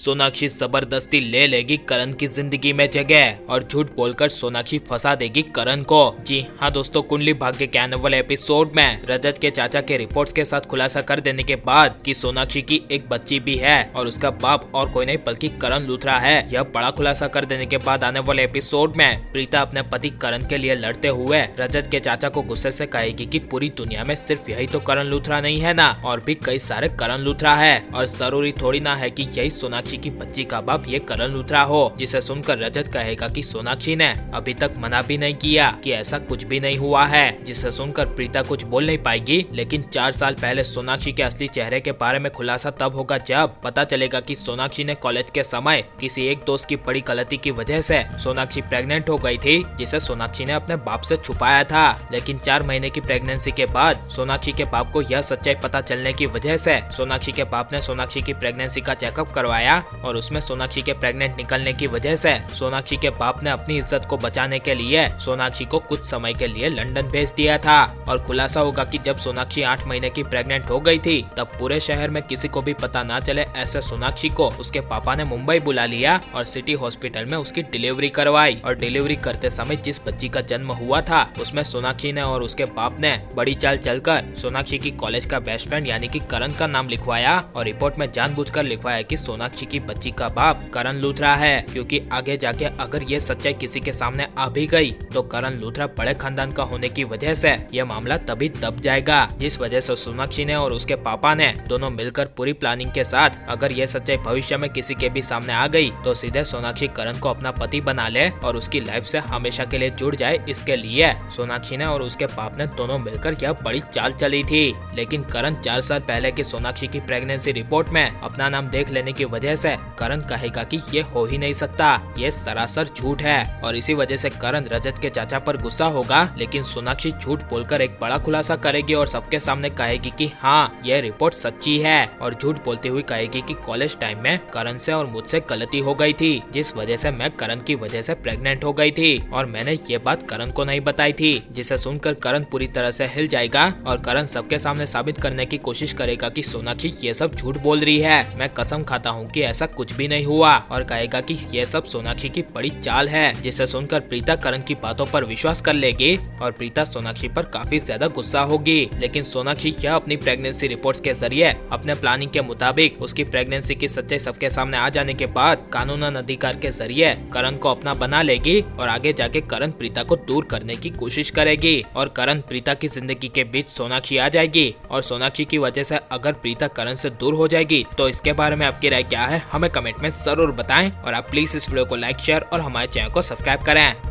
सोनाक्षी जबरदस्ती ले लेगी करण की जिंदगी में जगह और झूठ बोलकर सोनाक्षी फंसा देगी करण को। जी हाँ दोस्तों, कुंडली भाग्य के आने वाले एपिसोड में रजत के चाचा के रिपोर्ट्स के साथ खुलासा कर देने के बाद कि सोनाक्षी की एक बच्ची भी है और उसका बाप और कोई नहीं बल्कि करण लूथरा है। यह बड़ा खुलासा कर देने के बाद आने वाले एपिसोड में प्रीता अपने पति करण के लिए लड़ते हुए रजत के चाचा को गुस्से से कहेगी कि पूरी दुनिया में सिर्फ यही तो करण लूथरा नहीं है ना, और भी कई सारे करण लूथरा है और जरूरी थोड़ी ना है कि यही सोनाक्षी की बच्ची का बाप ये करण लूथरा हो। जिसे सुनकर रजत कहेगा कि सोनाक्षी ने अभी तक मना भी नहीं किया कि ऐसा कुछ भी नहीं हुआ है। जिसे सुनकर प्रीता कुछ बोल नहीं पाएगी, लेकिन 4 साल पहले सोनाक्षी के असली चेहरे के बारे में खुलासा तब होगा जब पता चलेगा कि सोनाक्षी ने कॉलेज के समय किसी एक दोस्त की बड़ी गलती की वजह से सोनाक्षी प्रेग्नेंट हो गई थी, जिसे सोनाक्षी ने अपने बाप से छुपाया था। लेकिन 4 महीने की प्रेगनेंसी के बाद सोनाक्षी के बाप को यह सच्चाई पता चलने की वजह से सोनाक्षी के बाप ने सोनाक्षी की प्रेगनेंसी का चेकअप करवाया और उसमें सोनाक्षी के प्रेग्नेंट निकलने की वजह से सोनाक्षी के बाप ने अपनी इज्जत को बचाने के लिए सोनाक्षी को कुछ समय के लिए लंदन भेज दिया था। और खुलासा होगा कि जब सोनाक्षी 8 महीने की प्रेग्नेंट हो गई थी तब पूरे शहर में किसी को भी पता ना चले ऐसे सोनाक्षी को उसके पापा ने मुंबई बुला लिया और सिटी हॉस्पिटल में उसकी डिलीवरी करवाई। और डिलीवरी करते समय जिस बच्ची का जन्म हुआ था उसमें सोनाक्षी ने और उसके बाप ने बड़ी चाल चलकर सोनाक्षी की कॉलेज का बेस्ट फ्रेंड यानी कि करण का नाम लिखवाया और रिपोर्ट में जानबूझकर लिखवाया कि सोनाक्षी की बच्ची का बाप करण लूथरा है, क्योंकि आगे जाके अगर ये सच्चाई किसी के सामने आ भी गई तो करण लूथरा बड़े खानदान का होने की वजह से यह मामला तभी दब जाएगा। जिस वजह से सोनाक्षी ने और उसके पापा ने दोनों मिलकर पूरी प्लानिंग के साथ अगर ये सच्चाई भविष्य में किसी के भी सामने आ गई तो सीधे सोनाक्षी करण को अपना पति बना ले और उसकी लाइफ से हमेशा के लिए जुड़ जाए। इसके लिए सोनाक्षी ने और उसके बाप ने दोनों मिलकर यह बड़ी चाल चली थी। लेकिन करण 4 साल पहले की सोनाक्षी की प्रेगनेंसी रिपोर्ट में अपना नाम देख लेने की वजह से करण कहेगा कि ये हो ही नहीं सकता, ये सरासर झूठ है और इसी वजह से करण रजत के चाचा पर गुस्सा होगा। लेकिन सोनाक्षी झूठ बोलकर एक बड़ा खुलासा करेगी और सबके सामने कहेगी कि हाँ यह रिपोर्ट सच्ची है और झूठ बोलती हुई कहेगी कि कॉलेज टाइम में करण से और मुझसे गलती हो गई थी, जिस वजह से मैं करण की वजह से प्रेग्नेंट हो गई थी और मैंने ये बात करण को नहीं बताई थी। जिसे सुनकर करण पूरी तरह से हिल जाएगा और करण सबके सामने साबित करने की कोशिश करेगा कि सोनाक्षी ये सब झूठ बोल रही है, मैं कसम खाता हूँ कि ऐसा कुछ भी नहीं हुआ और कहेगा कि ये सब सोनाक्षी की बड़ी चाल है। जिसे सुनकर प्रीता करण की बातों पर विश्वास कर लेगी और प्रीता सोनाक्षी पर काफी ज्यादा गुस्सा होगी। लेकिन सोनाक्षी यह अपनी प्रेगनेंसी रिपोर्ट्स के जरिए अपने प्लानिंग के मुताबिक उसकी प्रेगनेंसी की सच्चाई सबके सामने आ जाने के बाद कानूनन अधिकार के जरिए करण को अपना बना लेगी और आगे जाके करण प्रीता को दूर करने की कोशिश करेगी और करण प्रीता की जिंदगी के बीच सोनाक्षी आ जाएगी और सोनाक्षी की वजह से अगर प्रीता करण से दूर हो जाएगी तो इसके बारे में आपकी राय क्या है हमें कमेंट में जरूर बताएं और आप प्लीज इस वीडियो को लाइक शेयर और हमारे चैनल को सब्सक्राइब करें।